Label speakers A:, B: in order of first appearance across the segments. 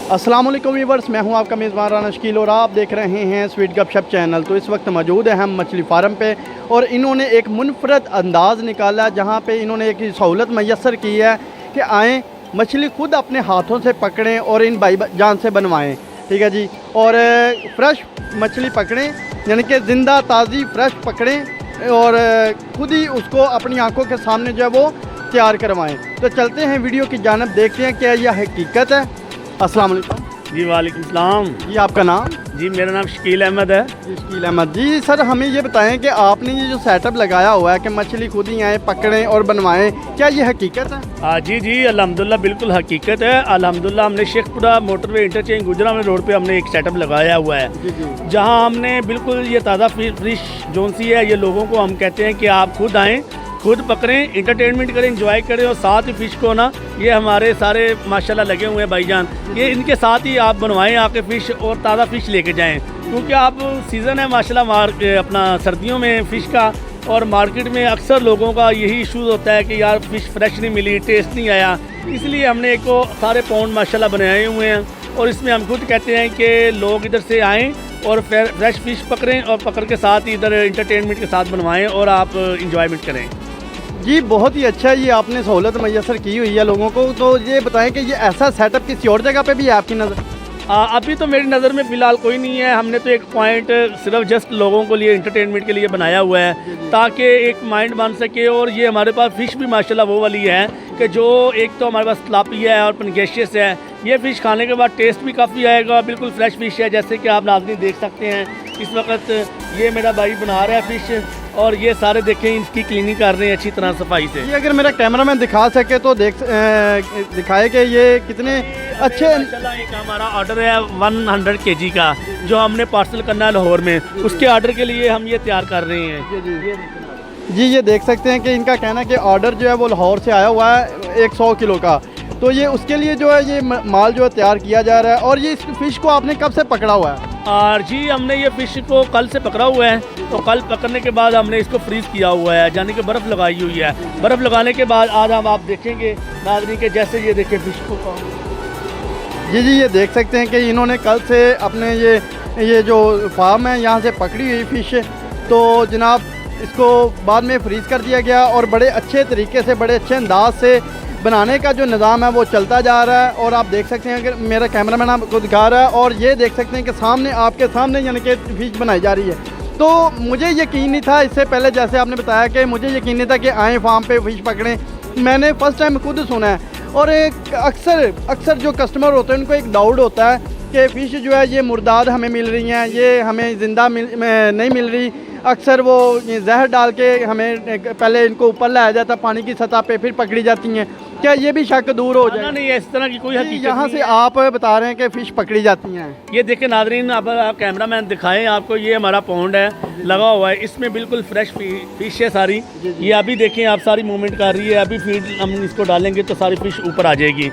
A: अस्सलाम वालेकुम व्यूअर्स, मैं हूं आपका मेज़बान राना शकील और आप देख रहे हैं स्वीट गपशप चैनल। तो इस वक्त मौजूद है हम मछली फार्म पे और इन्होंने एक मुनफरद अंदाज़ निकाला जहां पे इन्होंने एक सहूलत मैसर की है कि आएँ मछली खुद अपने हाथों से पकड़ें और इन भाईजान से बनवाएं। ठीक है जी, और फ्रेश मछली पकड़ें, यानी कि ज़िंदा ताज़ी फ्रेश पकड़ें और खुद ही उसको अपनी आंखों के सामने जो है वो तैयार करवाएं। तो चलते हैं वीडियो की जानिब, देखते हैं क्या यह हकीकत है। अस्सलाम वालेकुम
B: जी। वालेकुम सलाम
A: जी, आपका नाम?
B: जी, मेरा नाम शकील अहमद है।
A: जी, शकील अहमद जी। सर हमें ये बताएं कि आपने ये जो सेटअप लगाया हुआ है कि मछली खुद ही आए पकड़ें और बनवाएं, क्या ये हकीकत है?
B: हाँ जी, अल्हम्दुलिल्लाह बिल्कुल हकीकत है। अल्हम्दुलिल्लाह हमने Sheikhpura motorway interchange Gujranwala road पे हमने एक सेटअप लगाया हुआ है जहाँ हमने बिल्कुल ये ताज़ा फिश जोन सी है, ये लोगों को हम कहते हैं कि आप खुद आएँ, खुद पकड़ें, इंटरटेनमेंट करें, एंजॉय करें और साथ ही फ़िश को ना, ये हमारे सारे माशाल्लाह लगे हुए हैं भाईजान, ये इनके साथ ही आप बनवाएं आके फ़िश और ताज़ा फ़िश लेके जाएं, क्योंकि आप सीज़न है माशाल्लाह अपना सर्दियों में फ़िश का, और मार्केट में अक्सर लोगों का यही इशूज़ होता है कि यार फ़िश फ्रेश नहीं मिली, टेस्ट नहीं आया। इसलिए हमने एक को सारे पौंड माशाल्लाह बनाए हुए हैं और इसमें हम खुद कहते हैं कि लोग इधर से आएँ और फ्रेश फ़िश पकड़ें और पकड़ के साथ इधर इंटरटेनमेंट के साथ बनवाएं और आप इंजॉयमेंट करें।
A: जी, बहुत ही अच्छा ये आपने सहूलत मैसर की हुई है लोगों को। तो ये बताएं कि ये ऐसा सेटअप किसी और जगह पे भी है आपकी नज़र?
B: अभी तो मेरी नज़र में फ़िलहाल कोई नहीं है। हमने तो एक पॉइंट सिर्फ जस्ट लोगों को लिए इंटरटेनमेंट के लिए बनाया हुआ है ताकि एक माइंड बन सके। और ये हमारे पास फ़िश भी माशाल्लाह वो वाली है कि जो एक तो हमारे पास तिलापिया है और पनगेशियस है। ये फ़िश खाने के बाद टेस्ट भी काफ़ी आएगा, बिल्कुल फ्रेश फ़िश है जैसे कि आप नाज़रीन देख सकते हैं। इस वक्त ये मेरा भाई बना रहा है फ़िश और ये सारे देखें इसकी क्लीनिंग कर रहे हैं अच्छी तरह सफाई से।
A: ये अगर मेरा कैमरामैन दिखा सके तो दिखाए कि ये कितने अच्छे।
B: माशाल्लाह एक हमारा ऑर्डर है 100 kg का जो हमने पार्सल करना है लाहौर में, उसके ऑर्डर के लिए हम ये तैयार कर रहे हैं।
A: जी, ये देख सकते हैं कि इनका कहना है कि ऑर्डर जो है वो लाहौर से आया हुआ है 100 किलो का। तो ये उसके लिए जो है ये माल जो है तैयार किया जा रहा है। और ये इस फ़िश को आपने कब से पकड़ा हुआ है?
B: और जी हमने ये फ़िश को कल से पकड़ा हुआ है। तो कल पकड़ने के बाद हमने इसको फ्रीज़ किया हुआ है, यानी कि बर्फ़ लगाई हुई है। बर्फ़ लगाने के बाद आज हम आप देखेंगे नाज़रीन के जैसे ये देखें फ़िश को।
A: जी, ये देख सकते हैं कि इन्होंने कल से अपने ये जो फार्म है यहाँ से पकड़ी हुई फ़िश, तो जनाब इसको बाद में फ्रीज़ कर दिया गया और बड़े अच्छे तरीके से, बड़े अच्छे अंदाज से बनाने का जो निज़ाम है वो चलता जा रहा है। और आप देख सकते हैं कि मेरा कैमरामैन आपको दिखा रहा है और ये देख सकते हैं कि सामने आपके सामने यानी कि फ़िश बनाई जा रही है। तो मुझे यकीन नहीं था इससे पहले, जैसे आपने बताया कि मुझे यकीन नहीं था कि आएँ फार्म पे फ़िश पकड़ें। मैंने फ़र्स्ट टाइम खुद सुना है। और एक अक्सर जो कस्टमर होते हैं उनको एक डाउट होता है कि फ़िश जो है ये मुर्दाद हमें मिल रही हैं, ये हमें ज़िंदा नहीं मिल रही। अक्सर वो जहर डाल के हमें पहले इनको ऊपर लाया जाता पानी की सतह पे, फिर पकड़ी जाती हैं। क्या ये भी शक दूर हो जाए?
B: नहीं, इस तरह की कोई हकीकत
A: यहाँ से आप बता रहे हैं कि फ़िश पकड़ी जाती हैं।
B: ये देखें नाज़रीन, अब आप कैमरामैन दिखाएं आपको, ये हमारा पौंड है लगा हुआ है, इसमें बिल्कुल फ्रेश फ़िश है सारी। ये अभी देखें आप, सारी मूवमेंट कर रही है। अभी फीड हम इसको डालेंगे तो सारी फ़िश ऊपर आ जाएगी।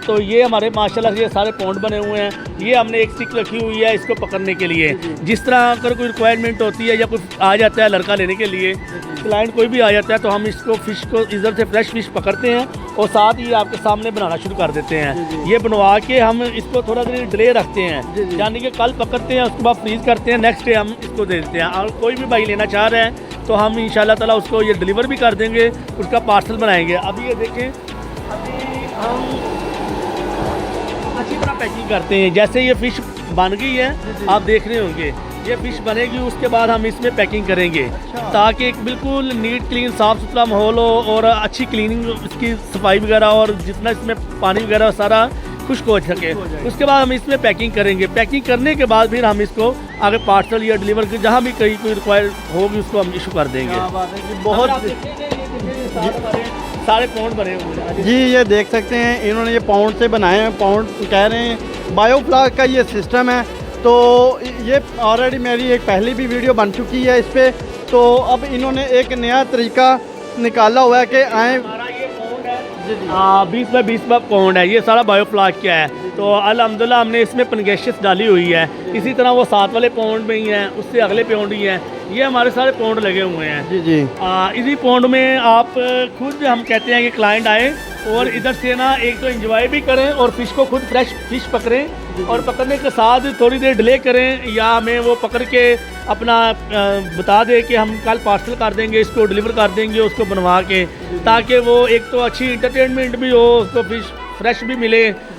B: तो ये हमारे माशाल्लाह ये सारे पौंड बने हुए हैं। ये हमने एक स्टिक रखी हुई है इसको पकड़ने के लिए। जिस तरह अगर कोई रिक्वायरमेंट होती है या कोई आ जाता है लड़का लेने के लिए, क्लाइंट कोई भी आ जाता है, तो हम इसको फ़िश को इधर से फ्रेश फ़िश पकड़ते हैं और साथ ही आपके सामने बनाना शुरू कर देते हैं। ये बनवा के हम इसको थोड़ा देर डिले रखते हैं, यानी कि कल पकड़ते हैं, उसके बाद फ्रीज़ करते हैं, नेक्स्ट डे हम इसको दे देते हैं। और कोई भी भाई लेना चाह रहे हैं तो हम इंशाल्लाह ताला उसको ये डिलीवर भी कर देंगे, उसका पार्सल बनाएंगे। अभी ये देखें, अभी हम अच्छी तरह पैकिंग करते हैं। जैसे ये फ़िश बन गई है, आप देख रहे होंगे, ये फ़िश बनेगी, उसके बाद हम इसमें पैकिंग करेंगे ताकि एक बिल्कुल नीट क्लीन साफ़ सुथरा माहौल हो और अच्छी क्लीनिंग, इसकी सफाई वगैरह और जितना इसमें पानी वगैरह सारा खुश्क हो सके। उसके बाद हम इसमें पैकिंग करेंगे। पैकिंग करने के बाद फिर हम इसको आगे पार्सल या डिलीवर के जहाँ भी कहीं कोई रिक्वायर होगी उसको हम इशू कर देंगे।
A: बहुत
B: सारे पौंड बने हुए हैं
A: जी, ये देख सकते हैं इन्होंने ये पाउंड से बनाए हैं। पाउंड कह रहे हैं बायोफ्लाक का ये सिस्टम है। तो ये ऑलरेडी मेरी एक पहली भी वीडियो बन चुकी है इस पर। तो अब इन्होंने एक नया तरीका निकाला हुआ है कि आए।
B: 20 बाई 20 पौंड है, ये सारा बायोफ्लाक क्या है। तो अल्हम्दुलिल्लाह हमने इसमें पनगेशियस डाली हुई है। इसी तरह वो साथ वाले पौंड में ही हैं, उससे अगले पौंड ही हैं, ये हमारे सारे पौंड लगे हुए हैं।
A: जी जी।
B: इसी पौंड में आप खुद हम कहते हैं कि क्लाइंट आए और इधर से ना एक तो एंजॉय भी करें और फ़िश को खुद फ्रेश फ़िश पकड़ें, और पकड़ने के साथ थोड़ी देर डिले करें या हमें वो पकड़ के अपना बता दे कि हम कल पार्सल कर देंगे, इसको डिलीवर कर देंगे उसको बनवा के, ताकि वो एक तो अच्छी इंटरटेनमेंट भी हो, उसको फ़िश फ्रेश भी मिले,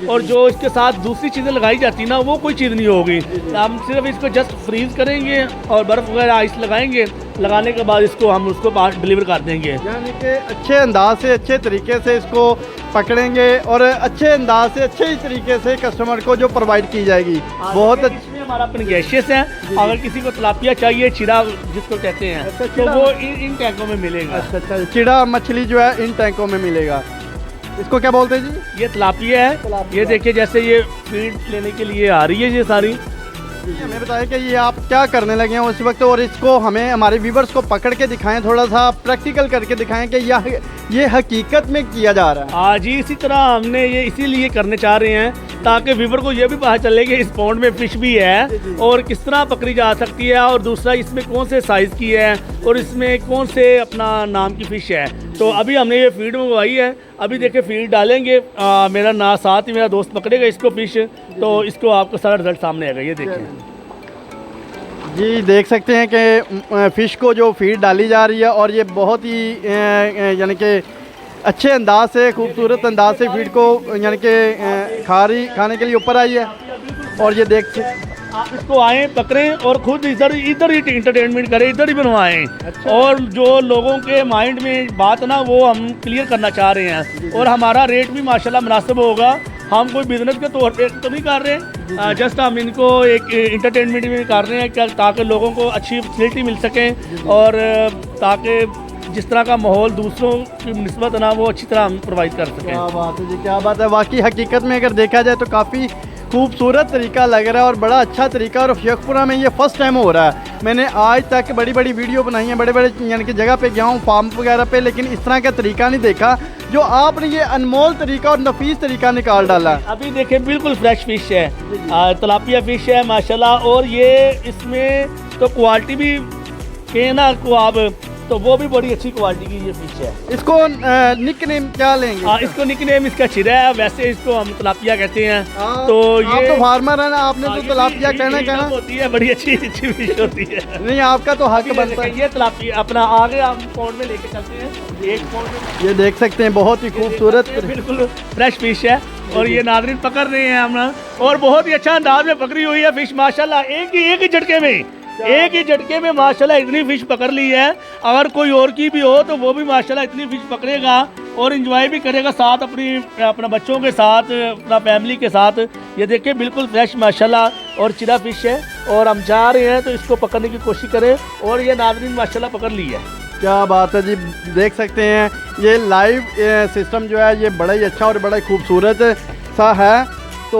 B: और जो इसके साथ दूसरी चीज़ें लगाई जाती ना वो कोई चीज़ नहीं होगी। हम सिर्फ इसको जस्ट फ्रीज़ करेंगे और बर्फ़ वगैरह आइस लगाएंगे, लगाने के बाद इसको हम उसको डिलीवर कर देंगे।
A: यानी कि अच्छे अंदाज से अच्छे तरीके से इसको पकड़ेंगे और अच्छे अंदाज से अच्छे ही तरीके से कस्टमर को जो प्रोवाइड की जाएगी। बहुत
B: इसमें हमारा पनगेशियस है, अगर किसी को तलापिया चाहिए, चिड़ा जिसको कहते हैं,
A: अच्छा,
B: तो
A: चिड़ा।
B: वो इन टैंकों में मिलेगा।
A: अच्छा, चिड़ा मछली जो है इन टैंकों में मिलेगा। इसको क्या बोलते हैं जी?
B: ये तलापिया है।
A: तलापिया।
B: ये देखिए जैसे ये फीड लेने के लिए आ रही है ये सारी।
A: हमें बताएं कि ये आप क्या करने लगे हैं उस वक्त, और इसको हमें हमारे व्यूवर्स को पकड़ के दिखाएं, थोड़ा सा प्रैक्टिकल करके दिखाएं कि ये हकीकत में किया जा रहा है।
B: आज ही इसी तरह हमने ये इसीलिए करने चाह रहे हैं ताकि व्यूवर को ये भी पता चले कि इस पौंड में फ़िश भी है और किस तरह पकड़ी जा सकती है, और दूसरा इसमें कौन से साइज़ की है और इसमें कौन से अपना नाम की फ़िश है। तो अभी हमने ये फीड मंगवाई है, अभी देखिए फीड डालेंगे, मेरा ना साथ ही मेरा दोस्त पकड़ेगा इसको फ़िश, तो इसको आपको सारा रिजल्ट सामने आएगा। ये देखिए
A: जी, देख सकते हैं कि फ़िश को जो फीड डाली जा रही है और ये बहुत ही यानी कि अच्छे अंदाज से, खूबसूरत अंदाज से फीड को यानी कि खाने के लिए ऊपर आई है। और ये देख
B: आप इसको आएँ पकड़ें और खुद इधर ही इंटरटेनमेंट करें, इधर ही बनवाएं।
A: अच्छा।
B: और जो लोगों के माइंड में बात ना वो हम क्लियर करना चाह रहे हैं, और हमारा रेट भी माशाल्लाह मुनासिब होगा। हम कोई बिजनेस के तौर पे तो नहीं कर रहे, जस्ट हम इनको एक इंटरटेनमेंट में कर रहे हैं क्या, ताकि लोगों को अच्छी फैसिलिटी मिल सके और ताकि जिस तरह का माहौल दूसरों की निस्बत ना वो अच्छी तरह हम प्रोवाइड कर सकें।
A: क्या बात है जी, क्या बात है। वाकई हकीकत में अगर देखा जाए तो काफ़ी खूबसूरत तरीका लग रहा है और बड़ा अच्छा तरीका, और शेखपुरा में ये फ़र्स्ट टाइम हो रहा है। मैंने आज तक बड़ी बड़ी वीडियो बनाई हैं, बड़े बड़े यानी कि जगह पे गया हूँ, फार्म वगैरह पे, लेकिन इस तरह का तरीका नहीं देखा जो आपने ये अनमोल तरीका और नफीस तरीका निकाल डाला है।
B: अभी देखिए बिल्कुल फ्रेश फिश है, तलापिया फिश है माशाल्लाह, और ये इसमें तो क्वालिटी भी के ना को आप तो वो भी बड़ी अच्छी क्वालिटी की ये फिश है।
A: इसको निक नेम क्या लेंगे?
B: हाँ, इसको निकनेम इसका चिरा है, वैसे इसको हम तलापिया कहते हैं। तो
A: आप
B: ये
A: तो फार्मर है ना, आपने तो तलापिया कहना
B: होती है, बड़ी अच्छी अच्छी फिश होती है।
A: नहीं, आपका तो हक बनता है।
B: ये तलापिया अपना आगे हम पौंड में लेके चलते हैं, एक पौंड में
A: ये देख सकते हैं, बहुत ही खूबसूरत
B: बिल्कुल फ्रेश फिश है, और ये नाज़रीन पकड़ रहे हैं हम, और बहुत ही अच्छा अंदाज में पकड़ी हुई है फिश माशाल्लाह। एक ही झटके में माशाल्लाह इतनी फिश पकड़ ली है। अगर कोई और की भी हो तो वो भी माशाल्लाह इतनी फिश पकड़ेगा और इंजॉय भी करेगा साथ अपना बच्चों के साथ, अपना फैमिली के साथ। ये देखिए बिल्कुल फ्रेश माशाल्लाह और चिरा फिश है, और हम जा रहे हैं तो इसको पकड़ने की कोशिश करें, और ये नाज़रीन माशाल्लाह पकड़ ली है।
A: क्या बात है जी, देख सकते हैं ये लाइव सिस्टम जो है ये बड़ा ही अच्छा और बड़ा ही खूबसूरत सा है। तो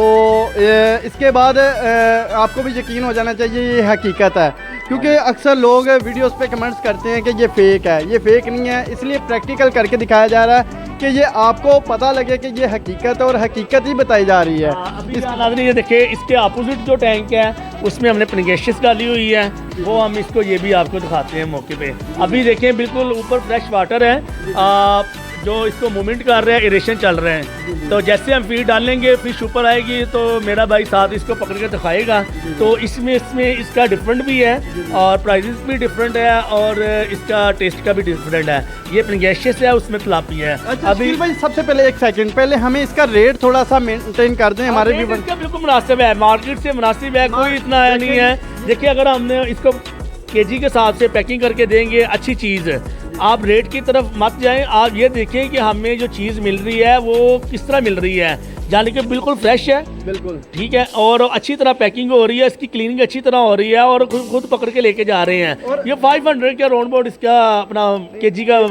A: इसके बाद आपको भी यकीन हो जाना चाहिए ये हकीकत है, क्योंकि अक्सर लोग वीडियोस पे कमेंट्स करते हैं कि ये फ़ेक है। ये फ़ेक नहीं है, इसलिए प्रैक्टिकल करके दिखाया जा रहा है कि ये आपको पता लगे कि ये हकीकत है और हकीकत ही बताई जा रही है।
B: अभी नाज़रीन ये देखिए इसके अपोजिट जो टैंक है उसमें हमने पनगेशियस डाली हुई है, वो हम इसको ये भी आपको दिखाते हैं मौके पे। अभी देखें बिल्कुल ऊपर फ्रेश वाटर है, जो इसको मूवमेंट कर रहे हैं, इरेशन चल रहे हैं। तो जैसे हम फीड डालेंगे फिश ऊपर आएगी, तो मेरा भाई साथ इसको पकड़ के दिखाएगा। तो इसमें इसका डिफरेंट भी है और प्राइसेस भी डिफरेंट है, और इसका टेस्ट का भी डिफरेंट है। ये पनगेशियस है, उसमें तलापिया है।
A: अच्छा,
B: अभी
A: भाई सबसे पहले एक सेकंड पहले हमें इसका रेट थोड़ा सा मेंटेन कर दें हमारे भी।
B: इसका बिल्कुल मुनासिब है, मार्केट से मुनासिब है, कोई इतना आया नहीं है। देखिए अगर हमने इसको केजी के हिसाब से पैकिंग करके देंगे अच्छी चीज़, आप रेट की तरफ मत जाएं। आप ये देखें कि हमें जो चीज़ मिल रही है वो किस तरह मिल रही है, यानी कि बिल्कुल फ्रेश है, बिल्कुल ठीक है, और अच्छी तरह पैकिंग हो रही है, इसकी क्लीनिंग अच्छी तरह हो रही है, और खुद पकड़ के लेके जा रहे हैं। ये 500 का राउंड अबाउट इसका अपना केजी का,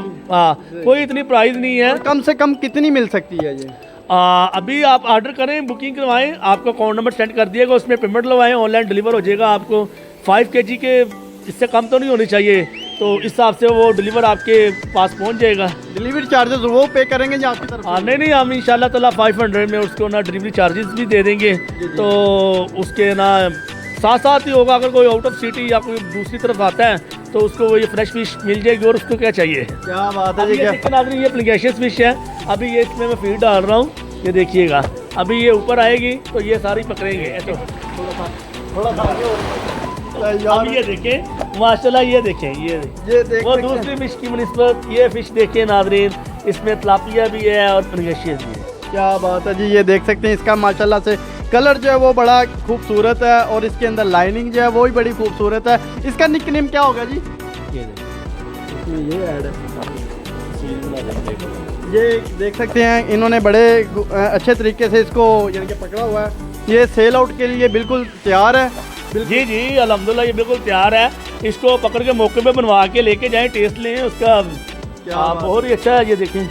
B: कोई इतनी प्राइस नहीं है।
A: कम से कम कितनी मिल सकती है ये?
B: अभी आप ऑर्डर करें, बुकिंग करवाएं, आपका अकाउंट नंबर सेंड कर दिएगा, उसमें पेमेंट लगवाएं, ऑनलाइन डिलीवर हो जाएगा आपको। 5 kg के इससे कम तो नहीं होनी चाहिए, तो इस हिसाब से वो डिलीवर आपके पास पहुंच जाएगा।
A: डिलीवरी चार्जेस वो पे करेंगे या आपकी तरफ से?
B: हाँ नहीं हम इंशाल्लाह ताला 500 में उसको ना डिलीवरी चार्जेस भी दे देंगे। तो उसके ना साथ साथ ही होगा, अगर कोई आउट ऑफ सिटी या कोई दूसरी तरफ आता है तो उसको वो ये फ्रेश फिश मिल जाएगी। और उसको क्या चाहिए,
A: क्या बात है
B: अभी
A: जी, क्या
B: ये प्लिकेशियस फिश है। अभी ये इसमें मैं फीड डाल रहा हूँ, ये देखिएगा अभी ये ऊपर आएगी तो ये सारी पकड़ेंगे। तो
A: थोड़ा सा
B: अब ये देखें माशाल्लाह, ये देखें ये
A: देख
B: वो
A: सकते हैं।
B: दूसरी फिश की निस्बत ये फिश देखें नाज़रीन, इसमें तिलापिया भी है और प्लिकेशियस भी है।
A: क्या बात है जी, ये देख सकते हैं इसका माशाल्लाह से कलर जो है वो बड़ा खूबसूरत है और इसके अंदर लाइनिंग जो है वो भी बड़ी खूबसूरत है। इसका निकनेम क्या होगा जी? ये ऐड है, ये देख सकते हैं इन्होंने बड़े अच्छे तरीके से इसको यानी कि पकड़ा हुआ है। ये सेल आउट के लिए बिल्कुल तैयार है।
B: जी जी अल्हम्दुलिल्लाह ये बिल्कुल तैयार है। इसको पकड़ के मौके पे बनवा के लेके जाएं, टेस्ट लें उसका। बहुत ही अच्छा है, ये देखें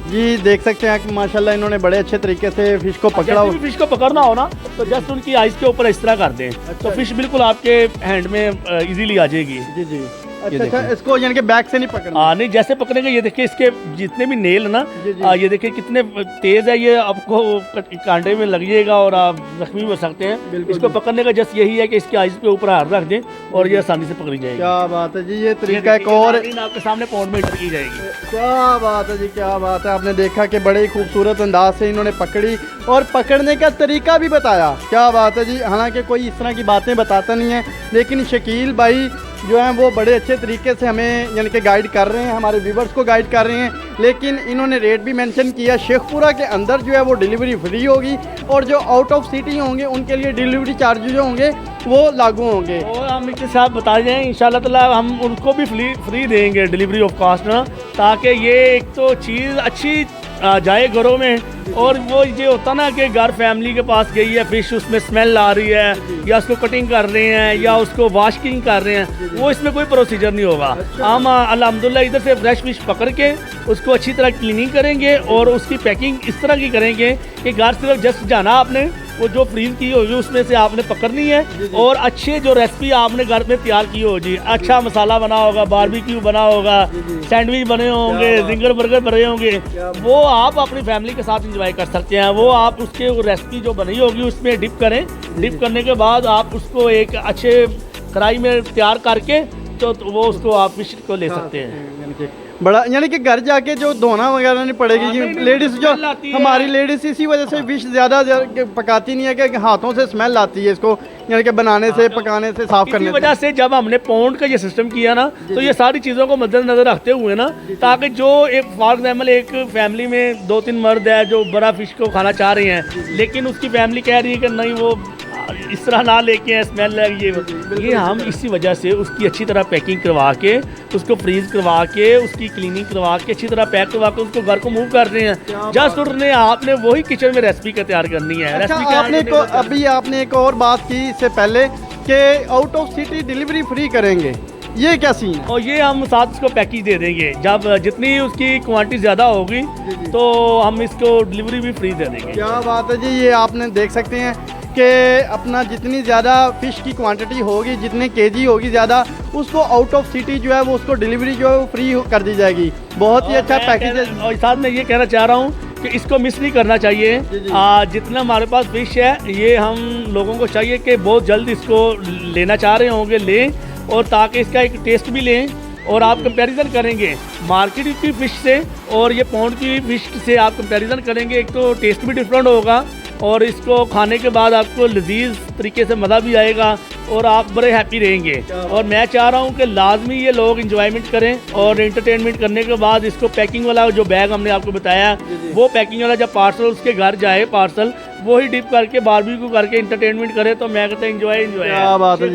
A: जी, देख सकते हैं कि माशाल्लाह इन्होंने बड़े अच्छे तरीके से फिश को पकड़ा हुआ।
B: फिश को पकड़ना हो ना तो जस्ट उनकी आइस के ऊपर इस तरह कर दें तो फिश बिल्कुल आपके हैंड में इजीली आ जाएगी।
A: जी जी, अच्छा, इसको यानी कि बैक से नहीं पकड़ना?
B: हाँ नहीं, जैसे पकड़ेंगे ये देखिए इसके जितने भी नेल ना, ये देखिए कितने तेज है, ये आपको कांटे में लग जाएगा और आप जख्मी हो सकते हैं। इसको पकड़ने का जस्ट यही है कि इसके आइस पे ऊपर हाथ रख दें और ये आसानी से पकड़ी जाएगी।
A: क्या बात है जी, ये तरीका एक और
B: आपके सामने पौंड में की जाएगी।
A: क्या बात है जी, क्या बात है। आपने देखा कि बड़े ही खूबसूरत अंदाज से इन्होंने पकड़ी और पकड़ने का तरीका भी बताया। क्या बात है जी, हालांकि कोई इस तरह की बातें बताता नहीं है, लेकिन शकील भाई जो हैं वो बड़े अच्छे तरीके से हमें यानी कि गाइड कर रहे हैं, हमारे व्यूवर्स को गाइड कर रहे हैं। लेकिन इन्होंने रेट भी मेंशन किया, शेखपुरा के अंदर जो है वो डिलीवरी फ्री होगी और जो आउट ऑफ सिटी होंगे उनके लिए डिलीवरी चार्जेस जो होंगे वो लागू होंगे।
B: और हम इसके साथ बता जाएँ इंशाल्लाह ताला हम उनको भी फ्री देंगे डिलीवरी ऑफ कास्ट ना, ताकि ये एक तो चीज़ अच्छी जाए घरों में। और वो ये होता ना कि घर फैमिली के पास गई है फिश, उसमें स्मेल आ रही है या उसको कटिंग कर रहे हैं या उसको वॉशिंग कर रहे हैं, वो इसमें कोई प्रोसीजर नहीं होगा। हम अल्हम्दुलिल्लाह इधर से फ्रेश फिश पकड़ के उसको अच्छी तरह क्लीनिंग करेंगे और उसकी पैकिंग इस तरह की करेंगे कि घर सिर्फ जस्ट जाना आपने, वो जो फ्रीज की होगी उसमें से आपने पकड़नी है और अच्छे जो रेसिपी आपने घर में तैयार की होगी, अच्छा मसाला बना होगा, बारबेक्यू बना होगा, सैंडविच बने होंगे, जिंगर बर्गर बने होंगे, वो आप अपनी फैमिली के साथ इंजॉय कर सकते हैं। वो आप उसके रेसिपी जो बनी होगी उसमें डिप करें, डिप करने के बाद आप उसको एक अच्छे कढ़ाई में तैयार करके तो वो उसको आप फिश को ले सकते हैं।
A: बड़ा यानी कि घर जाके जो धोना वगैरह नहीं पड़ेगी। लेडीज जो हमारी लेडीज इसी वजह से फिश ज़्यादा पकाती नहीं है कि हाथों से स्मेल आती है इसको यानी कि बनाने से, पकाने से, साफ करने से।
B: वजह से जब हमने पौंड का ये सिस्टम किया ना तो ये सारी चीज़ों को मद्देनजर रखते हुए ना, ताकि जो एक फॉर एग्जाम्पल एक फैमिली में 2-3 मर्द है जो बड़ा फिश को खाना चाह रहे हैं, लेकिन उसकी फैमिली कह रही है कि नहीं वो इस तरह ना लेके हैं, स्मेल लगी ये हम इसी वजह से उसकी अच्छी तरह पैकिंग करवा के, उसको फ्रीज करवा के, उसकी क्लीनिंग करवा के, अच्छी तरह पैक करवा के उसको घर को मूव कर रहे हैं। जस्ट उन्होंने आपने वही किचन में रेसिपी का तैयार करनी है।
A: अच्छा, अभी आपने एक और बात की इससे पहले कि out of city delivery free करेंगे, ये क्या सीन है?
B: और ये हम साथ इसको पैकेज दे देंगे, जब जितनी उसकी क्वांटिटी ज़्यादा होगी तो हम इसको डिलीवरी भी फ्री दे देंगे।
A: क्या बात है जी, ये आपने देख सकते हैं कि अपना जितनी ज़्यादा फ़िश की क्वांटिटी होगी, जितने केजी होगी ज़्यादा, उसको आउट ऑफ सिटी जो है वो उसको डिलीवरी जो है वो फ्री कर दी जाएगी। बहुत ही अच्छा पैकेज है।
B: और साथ में ये कहना चाह रहा हूँ कि इसको मिस नहीं करना चाहिए। जितना हमारे पास फिश है ये हम लोगों को चाहिए कि बहुत जल्द इसको लेना चाह रहे होंगे लें, और ताकि इसका एक टेस्ट भी लें और आप कंपैरिजन करेंगे मार्केट की फ़िश से और ये पौंड की फ़िश से आप कंपैरिजन करेंगे, एक तो टेस्ट भी डिफरेंट होगा और इसको खाने के बाद आपको लजीज तरीके से मज़ा भी आएगा और आप बड़े हैप्पी रहेंगे। और मैं चाह रहा हूँ कि लाजमी ये लोग इंजॉयमेंट करें और एंटरटेनमेंट करने के बाद इसको पैकिंग वाला जो बैग हमने आपको बताया वो पैकिंग वाला जब पार्सल उसके घर जाए पार्सल वही डिप करके बारबेक्यू करके एंटरटेनमेंट करे तो मैं कहता हूँ इंजॉय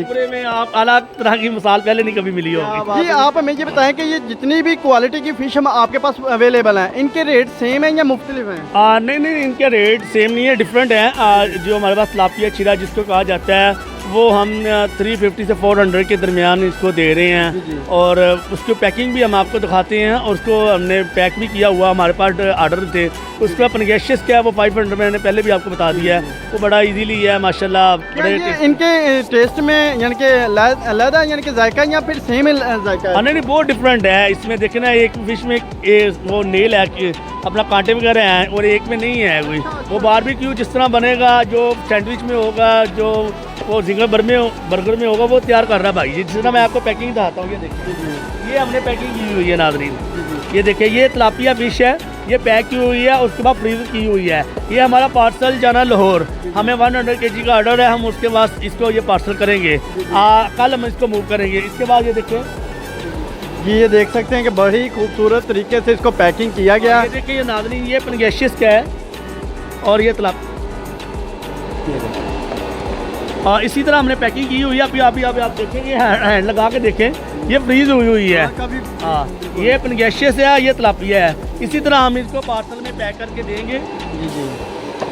B: पूरे में आप अलग तरह की मिसाल पहले नहीं कभी मिली होगी।
A: जी, आप हमें ये बताएं कि ये जितनी भी क्वालिटी की फ़िश हम आपके पास अवेलेबल हैं, इनके रेट सेम है या मुख्तलिफ हैं?
B: नहीं, इनके रेट सेम नहीं है, डिफरेंट है। जो हमारे पास तिलापिया छिरा जिसको कहा जाता है वो हम 350 से 400 के दरमियान इसको दे रहे हैं। और उसकी पैकिंग भी हम आपको दिखाते हैं, और उसको हमने पैक भी किया हुआ, हमारे पास आर्डर थे। उसका पनगेशियस क्या है वो 500 मैंने पहले भी आपको बता दिया है, वो बड़ा इजीली है माशाल्लाह। बड़े
A: इनके टेस्ट में यानी कि अलग यानी कि जायका या फिर सेम जायका है?
B: नहीं, बहुत डिफरेंट है। इसमें देखे ना, एक फिश में वो नेल है कि अपना कांटे वगैरह हैं, और एक में नहीं है कोई। वो बारबेक्यू जिस तरह बनेगा, जो सैंडविच में होगा, जो वो जिंगर बर्गर में होगा, वो तैयार कर रहा है भाई। जिस तरह मैं आपको पैकिंग दिखाता हूँ, ये देखिए, ये हमने पैकिंग की हुई है नाज़रीन। ये देखिए, ये तिलापिया फिश है, ये पैक की हुई है, उसके बाद फ्रीज की हुई है। ये हमारा पार्सल जाना लाहौर, हमें 100 kg का ऑर्डर है, हम उसके बाद इसको ये पार्सल करेंगे। कल हम इसको मूव करेंगे। इसके बाद ये देखिए,
A: ये देख सकते हैं कि बड़ी खूबसूरत तरीके से इसको पैकिंग किया गया।
B: ये देखिए, ये नाज़रीन, ये पनगेशियस का है, और ये तिलापिया। इसी तरह हमने पैकिंग की हुई है। अभी आप देखेंगे, हैंड लगा के देखें, ये फ्रीज हुई है। हाँ, ये पनगेशियस है, ये तिलापिया है। इसी तरह हम इसको पार्सल में पैक करके देंगे।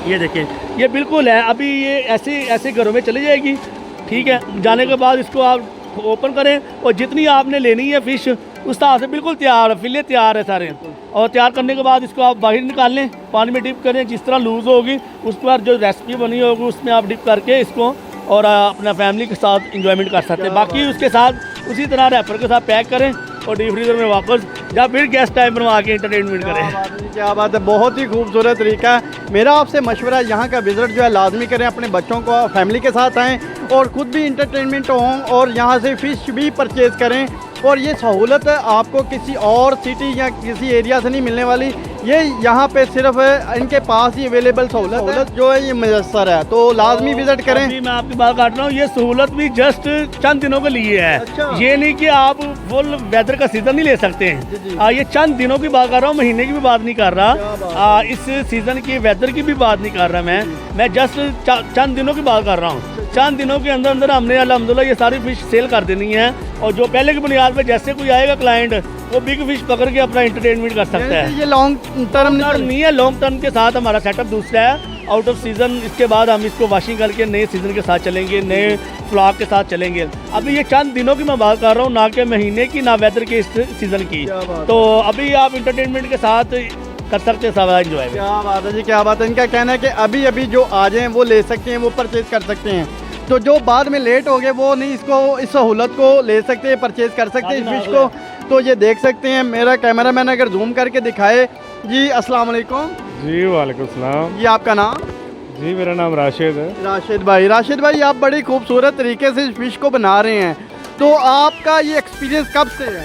B: ये देखें, ये बिल्कुल है। अभी ये ऐसे घरों में चली जाएगी, ठीक है। जाने के बाद इसको आप ओपन करें, और जितनी आपने लेनी है फ़िश, उस हिसाब से बिल्कुल तैयार है, फिले तैयार है सारे। और तैयार करने के बाद इसको आप बाहर निकाल लें, पानी में डिप करें, जिस तरह लूज़ होगी उसके बाद जो रेसिपी बनी होगी उसमें आप डिप करके इसको और अपना फैमिली के साथ इंजॉयमेंट कर सकते हैं। बाकी उसके साथ उसी तरह रैपर के साथ पैक करें और डीप फ्रीजर में वापस, या फिर गेस्ट टाइम बनवा के इंटरटेनमेंट करें।
A: क्या बात है, बहुत ही खूबसूरत तरीका है। मेरा आपसे मशवरा है, यहाँ का विज़िट जो है लाजमी करें, अपने बच्चों को फैमिली के साथ आएँ और ख़ुद भी इंटरटेनमेंट हों, और यहाँ से फ़िश भी परचेज़ करें। और ये सहूलत आपको किसी और सिटी या किसी एरिया से नहीं मिलने वाली, ये यहाँ पे सिर्फ इनके पास ही अवेलेबल सहूलत जो है ये मुयस्सर है, तो लाजमी विजिट करें।
B: अभी मैं आपकी बात काट रहा हूँ, ये सहूलत भी जस्ट चंद दिनों के लिए है।
A: अच्छा। ये
B: नहीं कि आप फुल वेदर का सीज़न नहीं ले सकते हैं। ये चंद दिनों की बात कर रहा हूँ, महीने की भी बात नहीं कर रहा। इस सीज़न की वेदर की भी बात नहीं कर रहा मैं जस्ट चंद दिनों की बात कर रहा हूँ। चंद दिनों के अंदर अंदर हमने अल्हम्दुलिल्लाह ये सारी फिश सेल कर देनी है, और जो पहले की बुनियाद पे जैसे कोई आएगा क्लाइंट, वो बिग फिश पकड़ के अपना इंटरटेनमेंट कर सकता है।
A: ये लॉन्ग टर्म
B: नहीं है, लॉन्ग टर्म के साथ हमारा सेटअप दूसरा है। आउट ऑफ सीज़न, इसके बाद हम इसको वॉशिंग करके नए सीज़न के साथ चलेंगे, नए फ्लॉक के साथ चलेंगे। अभी ये चंद दिनों की मैं बात कर रहा हूँ, ना कि महीने की, ना वेदर के इस सीज़न की। तो अभी आप इंटरटेनमेंट के साथ कर सकते हैं, सब एंजॉय।
A: क्या बात है जी, क्या बात है। इनका कहना है कि अभी जो आ जाएँ वो ले सकते हैं, वो परचेज़ कर सकते हैं। तो जो बाद में लेट हो गए वो नहीं इसको, इस सहूलत को ले सकते हैं, परचेज़ कर सकते हैं इस फिश को। तो ये देख सकते हैं, मेरा कैमरामैन अगर जूम करके दिखाए। जी अस्सलाम वालेकुम।
C: जी वालेकुम सलाम।
A: जी आपका नाम?
C: जी मेरा नाम राशिद है।
A: राशिद भाई आप बड़ी खूबसूरत तरीके से इस फिश को बना रहे हैं, तो आपका ये एक्सपीरियंस कब से है?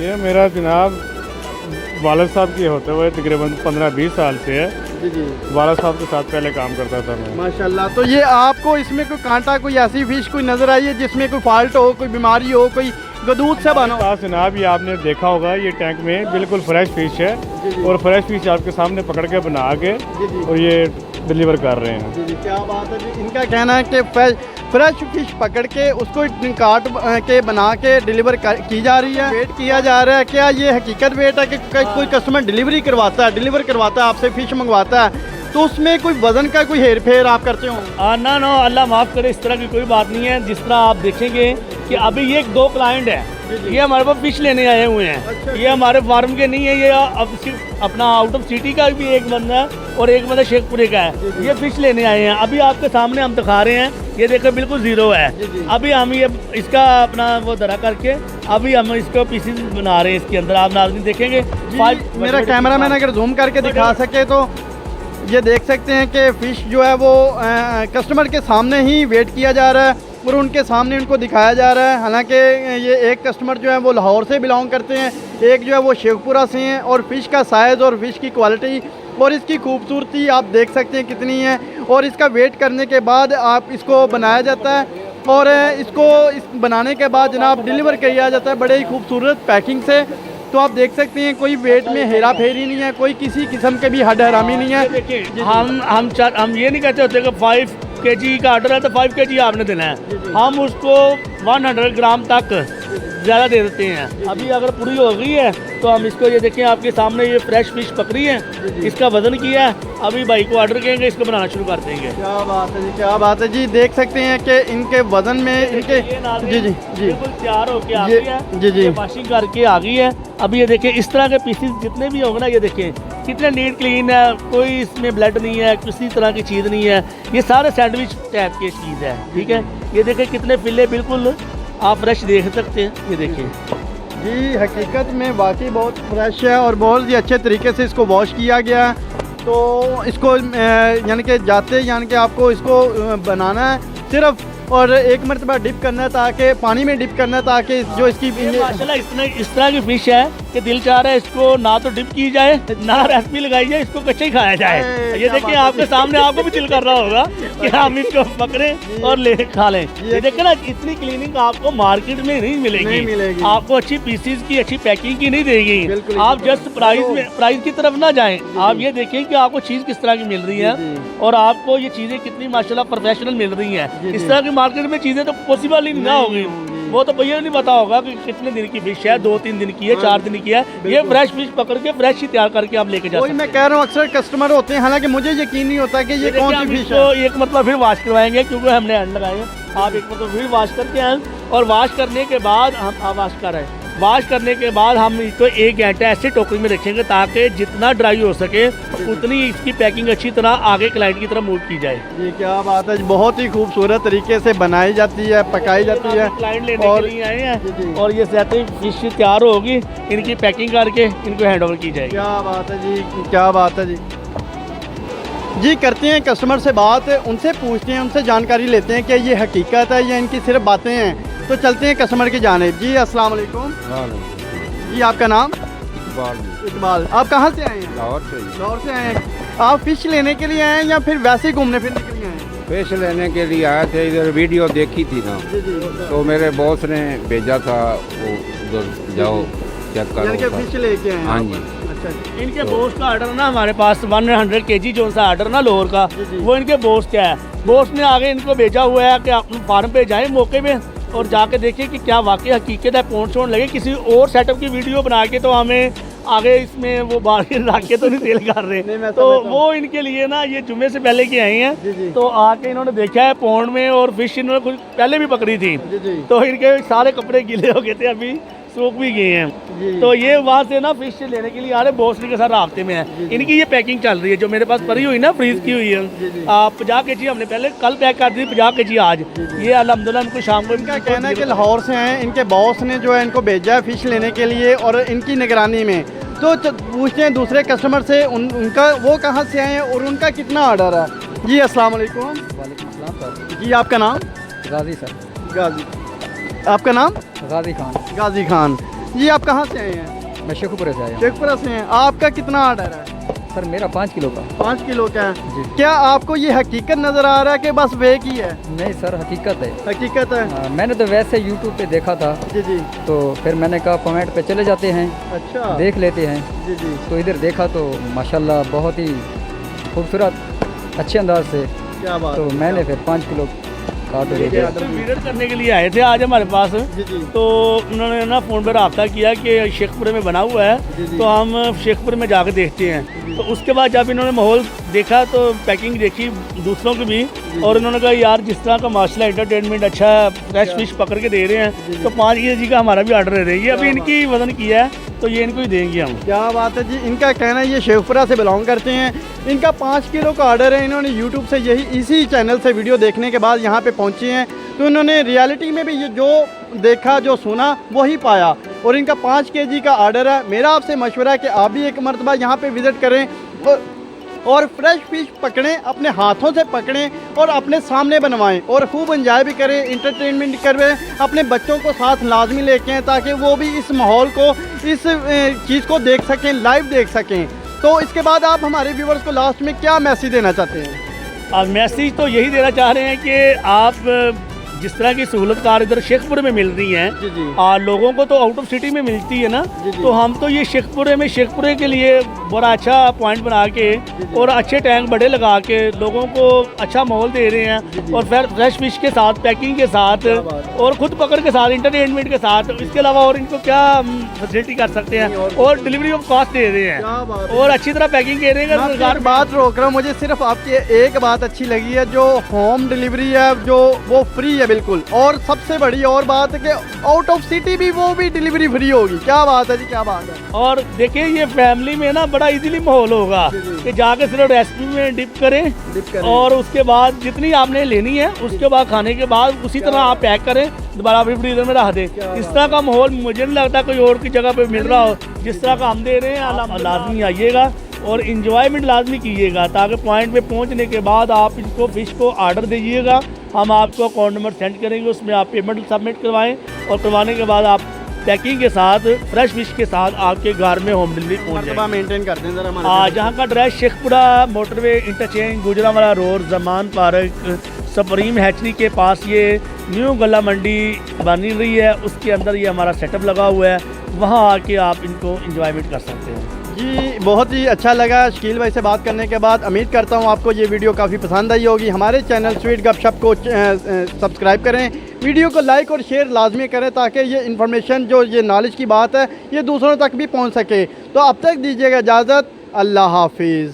C: ये मेरा जनाब वालिद साहब के होते हुए तकरीबन 15-20 साल से है।
A: जी
C: वालिद साहब के साथ पहले काम करता था मैं।
A: माशाल्लाह। तो ये आपको इसमें कोई कांटा, कोई ऐसी फिश कोई नज़र आई है जिसमें कोई फॉल्ट हो, कोई बीमारी हो, कोई गदूद से बना हो?
C: जनाब ये आपने देखा होगा, ये टैंक में बिल्कुल फ्रेश फिश है, और फ्रेश फिश आपके सामने पकड़ के बना के और ये डिलीवर कर रहे हैं।
A: जी क्या बात है जी। इनका कहना है कि फ्रेश फिश पकड़ के उसको काट के बना के डिलीवर की जा रही है। वेट किया जा रहा है, क्या ये हकीकत वेट है कि कोई कस्टमर डिलीवर करवाता है आपसे फिश मंगवाता है, तो उसमें कोई वजन का कोई हेर फेर आप करते हो?
B: ना अल्लाह माफ़ करे, इस तरह की कोई बात नहीं है। जिस तरह आप देखेंगे कि अभी ये 2 क्लाइंट है, ये हमारे पास फिश लेने आए हुए हैं।
A: अच्छा।
B: ये हमारे फार्म के नहीं है, ये अब सिर्फ अपना आउट ऑफ सिटी का भी एक बंदा है और एक बंदा शेखपुरे का है। ये फिश लेने आए हैं, अभी आपके सामने हम दिखा रहे हैं। ये देखो बिल्कुल ज़ीरो है। अभी हम ये इसका अपना वो दरा करके अभी हम इसको पीसीज बना रहे हैं। इसके अंदर आप नाज़रीन देखेंगे,
A: मेरा कैमरामैन अगर जूम करके दिखा सके तो ये देख सकते हैं कि फ़िश जो है वो कस्टमर के सामने ही वेट किया जा रहा है और उनके सामने उनको दिखाया जा रहा है। हालांकि ये एक कस्टमर जो है वो लाहौर से बिलोंग करते हैं, एक जो है वो शेखपुरा से हैं, और फ़िश का साइज़ और फ़िश की क्वालिटी और इसकी खूबसूरती आप देख सकते हैं कितनी है। और इसका वेट करने के बाद आप इसको बनाया जाता है, और इसको बनाने के बाद जनाब डिलीवर किया जाता है बड़े ही खूबसूरत पैकिंग से। तो आप देख सकते हैं कोई वेट में हेरा फेरी नहीं है, कोई किसी किस्म के भी हड हरामी नहीं है।
B: देखिए हम ये नहीं कहते होते कि 5 kg का ऑर्डर है तो 5 kg आपने देना है। हम उसको 100 ग्राम तक ज़्यादा दे देते हैं। अभी अगर पूरी हो गई है तो हम इसको, ये देखें आपके सामने, ये फ्रेश फिश पकड़ी है, इसका वज़न किया है, अभी भाई को ऑर्डर करेंगे, इसको बनाना शुरू कर देंगे।
A: क्या बात है जी, क्या बात है जी। देख सकते हैं कि इनके वज़न में इनके जी जी जी
B: बिल्कुल तैयार होके आ गई है
A: जी जी
B: वॉशिंग करके आ गई है। अभी ये देखें इस तरह के पीसेस जितने भी होंगे ना, ये देखें कितने नीट क्लीन है, कोई इसमें ब्लड नहीं है, किसी तरह की चीज़ नहीं है, ये सारे सैंडविच टाइप की चीज़ है, ठीक है। ये देखें कितने फिले बिल्कुल आप फ्रेश देख सकते हैं, ये देखें
A: जी। हकीकत में वाकई बहुत फ्रेश है और बहुत ही अच्छे तरीके से इसको वॉश किया गया है। तो इसको यानी कि जाते यानी कि आपको इसको बनाना है सिर्फ, और एक मरतबा डिप करना है, ताकि पानी में डिप करना है, ताकि जो इसकी
B: माशाल्लाह इस तरह की फिश है कि दिल चाह रहा है इसको ना तो डिप की जाए ना रेसिपी लगाई जाए, इसको कच्चा ही खाया जाए। ये देखिए आपके सामने, आपको भी दिल कर रहा होगा कि हम इसको पकड़ें और ले खा लें। ये देखिए ना, इतनी क्लीनिंग आपको मार्केट में नहीं मिलेगी, आपको अच्छी पीसीज की, अच्छी पैकिंग की नहीं देगी। आप जस्ट प्राइस की तरफ ना जाएं, आप ये देखें कि आपको चीज़ किस तरह की मिल रही है और आपको ये चीज़ें कितनी माशाल्लाह प्रोफेशनल मिल रही हैं। इस तरह की मार्केट में चीज़ें तो पॉसिबल ही ना होगी। वो तो भैया नहीं पता होगा कि कितने दिन की फिश है, 2-3 दिन की है, 4 दिन की है। ये फ्रेश फिश पकड़ के फ्रेश ही तैयार करके आप लेके जा सकते हैं।
A: मैं कह रहा हूँ अक्सर कस्टमर होते हैं, हालांकि मुझे यकीन नहीं होता कि ये कौन सी फिश है।
B: एक मतलब फिर वॉश करवाएंगे क्योंकि हमने हैंड लगाए हैं। आप एक मतलब फिर वॉश करके आए और वॉश करने के बाद हम वॉश कर रहे हैं। वॉश करने के बाद हम इसको 1 घंटा ऐसे टोकरी में रखेंगे ताकि जितना ड्राई हो सके उतनी इसकी पैकिंग अच्छी तरह आगे क्लाइंट की तरफ मूव की जाए।
A: ये क्या बात है, बहुत ही खूबसूरत तरीके से बनाई जाती है, पकाई जाती है।
B: क्लाइंट लेने के लिए आए हैं और ये सहते फिश तैयार होगी, इनकी पैकिंग करके इनको हैंड ओवर की जाएगी।
A: क्या बात है जी, क्या बात है जी। जी करते हैं कस्टमर से बात, उनसे पूछते हैं, उनसे जानकारी लेते हैं कि ये हकीकत है या इनकी सिर्फ बातें हैं। तो चलते हैं कस्टमर की जानिब। जी अस्सलाम वालेकुम। जी आपका नाम? इकबाल। आप कहाँ से आए हैं? लाहौर से आए हैं। आप फिश लेने के लिए आए हैं या फिर वैसे ही घूमने फिरने के लिए आए हैं?
D: फिश लेने के लिए आए थे, इधर वीडियो देखी थी ना, तो मेरे बॉस ने भेजा था वो उधर जाओ चेक करो।
A: फिश लेके आए?
D: हाँ जी।
A: अच्छा।
B: इनके बॉस का ऑर्डर ना हमारे पास 100 kg जो सा ऑर्डर ना लाहौर का, वो इनके बॉस का है। बॉस ने आगे इनको भेजा हुआ है कि आप फार्म पे जाएं मौके पे और जाके देखिए कि क्या वाकई हकीकत है, पौंड शोंड लगे। किसी और सेटअप की वीडियो बना के तो हमें आगे इसमें वो बाहर रख के तो नहीं सेल कर रहे। तो वो इनके लिए ना ये जुम्मे से पहले के आए हैं, तो आके इन्होंने देखा है पौंड में और फिश इन्होंने कुछ पहले भी पकड़ी थी, तो इनके सारे कपड़े गीले हो गए थे, अभी सूख भी गए हैं। तो ये वहाँ से ना फिश लेने के लिए आ रहे, बॉस के साथ रास्ते में है। इनकी ये पैकिंग चल रही है जो मेरे पास पड़ी हुई ना, फ्रीज की हुई है। 50 kg हमने पहले कल पैक कर दी, 50 kg आज। ये अल्हम्दुलिल्लाह इनको शाम को,
A: इनका कहना है कि लाहौर से हैं, इनके बॉस ने जो है इनको भेजा है फिश लेने के लिए और इनकी निगरानी में। तो पूछते हैं दूसरे कस्टमर से उनका वो कहाँ से आए हैं और उनका कितना ऑर्डर है। जी अस्सलाम वालेकुम।
E: वालेकुम सलाम सर।
A: जी आपका नाम?
E: गाजी सर।
A: गाजी। आपका नाम?
E: गाजी खान।
A: गाजी खान। जी आप कहाँ से आए हैं?
E: मैं शेखपुरा से आया हूँ।
A: शेखपुरा से हैं। आपका कितना ऑर्डर है?
E: सर मेरा 5 किलो का।
A: 5 किलो का है
E: जी।
A: क्या आपको ये हकीकत नज़र आ रहा है कि बस वे की है?
E: नहीं सर, हकीकत है।
A: हकीकत है।
E: मैंने तो वैसे यूट्यूब पे देखा था,
A: जी जी।
E: तो फिर मैंने कहा पॉइंट पे चले जाते हैं,
A: अच्छा
E: देख लेते हैं।
A: जी जी।
E: तो इधर देखा तो माशाल्लाह बहुत ही खूबसूरत अच्छे अंदाज से,
A: क्या बात
E: तो
A: है,
E: मैंने फिर 5 किलो का ऑर्डर दे दिया।
B: विजिट करने के लिए आए थे आज हमारे पास।
A: जी जी।
B: तो उन्होंने ना फ़ोन पर रब्ता किया कि शेखपुरे में बना हुआ है, तो हम शेखपुरे में जाकर देखते हैं। तो उसके बाद जब इन्होंने माहौल देखा तो पैकिंग देखी दूसरों की भी, और इन्होंने कहा यार जिस तरह का माशाल्लाह एंटरटेनमेंट अच्छा है, फ्रेश फिश पकड़ के दे रहे हैं, तो 5 kg का हमारा भी ऑर्डर दे रही है। अभी इनकी वजन किया है तो ये इनको ही देंगे हम।
A: क्या बात है जी। इनका कहना है ये शेखपुरा से बिलोंग करते हैं, इनका 5 किलो का ऑर्डर है। इन्होंने यूट्यूब से इसी चैनल से वीडियो देखने के बाद यहाँ पे पहुँचे हैं, तो इन्होंने रियलिटी में भी ये जो देखा जो सुना वही पाया, और इनका 5 kg का ऑर्डर है। मेरा आपसे मशवरा है कि आप भी एक मरतबा यहाँ पे विज़िट करें और फ्रेश फिश पकड़ें, अपने हाथों से पकड़ें और अपने सामने बनवाएं और खूब एंजॉय भी करें, इंटरटेनमेंट करें, अपने बच्चों को साथ लाजमी लेके आएँ ताकि वो भी इस माहौल को, इस चीज़ को देख सकें, लाइव देख सकें। तो इसके बाद आप हमारे व्यूवर्स को लास्ट में क्या मैसेज देना चाहते हैं?
B: अब मैसेज तो यही देना चाह रहे हैं कि आप जिस तरह की सहूलतकार इधर शेखपुरे में मिल रही हैं
A: जी जी
B: लोगों को तो आउट ऑफ सिटी में मिलती है ना,
A: जी, जी।
B: तो हम तो ये शेखपुरे के लिए बड़ा अच्छा पॉइंट बना के और अच्छे टैंक बड़े लगा के लोगों को अच्छा माहौल दे रहे हैं और फिर फ्रेश फिश के साथ, पैकिंग के साथ और खुद पकड़ के साथ, इंटरटेनमेंट के साथ, इसके अलावा और इनको क्या फैसिलिटी कर सकते हैं और डिलीवरी ऑफ कॉस्ट दे रहे हैं
A: क्या बात है।
B: और अच्छी तरह पैकिंग दे रहे हैं।
A: मैं
B: अगर
A: आपकी
B: सरकार
A: एक बात रोक रहा हूँ, मुझे सिर्फ आपकी एक बात अच्छी लगी है, जो होम डिलीवरी है जो वो फ्री है बिल्कुल, और सबसे बड़ी और बात है कि आउट ऑफ सिटी भी वो भी डिलीवरी फ्री होगी। क्या बात है जी, क्या बात है।
B: और देखिए ये फैमिली में ना बड़ा इजीली माहौल होगा कि जाके सिर्फ रेसिपी में डिप करें और उसके बाद जितनी आपने लेनी है उसके बाद खाने के बाद उसी तरह आप पैक करें, दोबारा फिर फ्रीजर में रख दें। इस तरह का माहौल मुझे नहीं लगता कोई और की जगह पे मिल रहा हो जिस तरह का हम दे रहे हैं। लाजमी आइएगा और इंजॉयमेंट लाजमी कीजिएगा ताकि पॉइंट पे पहुंचने के बाद आप इनको फ़िश को आर्डर दीजिएगा, हम आपको अकाउंट नंबर सेंड करेंगे, उसमें आप पेमेंट सबमिट करवाएं और करवाने के बाद आप पैकिंग के साथ फ्रेश फिश के साथ आपके घर में होम डिलीवरी पहुंच जाएगी।
A: मेंटेन करते हैं जरा
B: जहाँ का address Sheikhpura motorway interchange, Gujranwala road, Zaman park, supreme hatchery के पास ये न्यू गला मंडी बन रही है, उसके अंदर ये हमारा सेटअप लगा हुआ है, वहाँ आके आप इनको इंजॉयमेंट कर सकते हैं।
A: जी बहुत ही अच्छा लगा शकील भाई से बात करने के बाद। उम्मीद करता हूँ आपको ये वीडियो काफ़ी पसंद आई होगी। हमारे चैनल स्वीट गपशप को सब्सक्राइब करें, वीडियो को लाइक और शेयर लाजमी करें ताकि ये इन्फॉर्मेशन जो ये नॉलेज की बात है ये दूसरों तक भी पहुँच सके। तो अब तक दीजिएगा इजाज़त, अल्लाह हाफिज़।